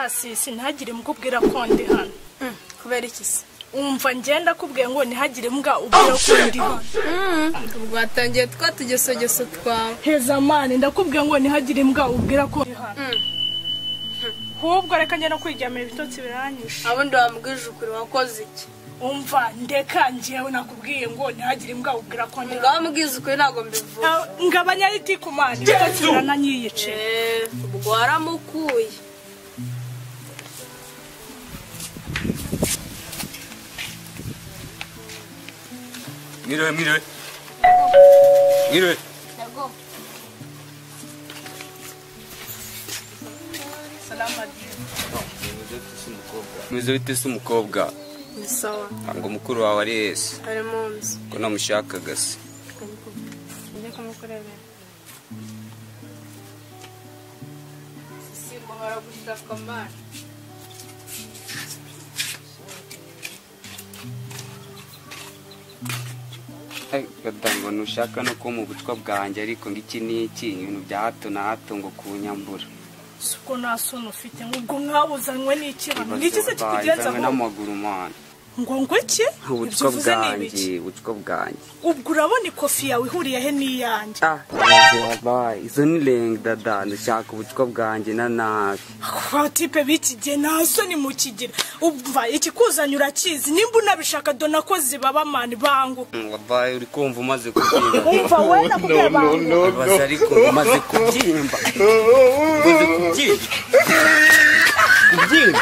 Sinhagire mukubwira ko ndi hano. Kubera iki se? Umva ngenda kubwiye ngo ntihagire mbwa ubwira ko ndi hano. Rwatangiye twatugesogeso twawe. Heza mane ndakubwiye ngo ntihagire mbwa ubwira ko ndi hano. Hubwo reka ngenda kwijyamira ibitotsi biranyishe. Abundi wambwije ukuri wakoze iki? Umva ndeka njewe nakubwiye ngo ntihagire mbwa ubwira ko ndi hano. Ngambwize ukuri ntago mbivuga. Ngabanya iti kumana ibitotsi birananyiyice. Ubwo waramukuye. Mire. Yago. Salama. Mwizo bite se umukobwa? Ni sawa. Ngo mukuru wawe ari ese? Ari munsi. Ko namushakaga se. Njye kumukurebera. Simba baragushaka mara. Gadango nushaka no ko mu butwa bwanjye ariko ngiki niki ibintu bya hato na hato ngo kunyambura. Suko nasono ufite ngo mwabuzanwe n'ikirano. Niki se kikugenza ngo n'amaguru mana. Ngo iki? Ubutwa bwanjye. Ubwo urabona ikofi yawe ihuriye he n'iyanjye? Bye. Izo ni leng dada ndashaka ubutwa bwanjye na nabi. Kwa tipe bikige naso ni mu kigira. Ubva ikikuzanya urakizi nimba unabishaka dona ko zibaba mani bangu. Bye uri kumva umaze kubyimba. Umva we nakubwiye bangu. Baza ariko umaze kubyimba. Kubyimba.